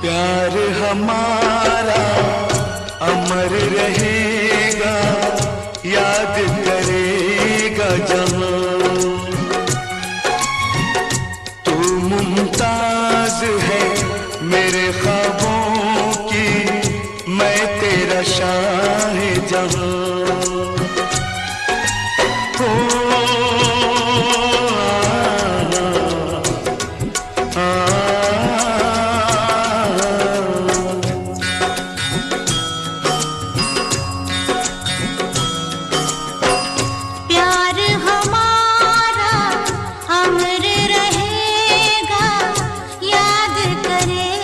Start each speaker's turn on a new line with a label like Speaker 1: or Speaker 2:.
Speaker 1: प्यार हमारा अमर रहेगा, याद करेगा जहां। तू मुमताज है मेरे ख्वाबों की, मैं तेरा शाहजहां।
Speaker 2: करे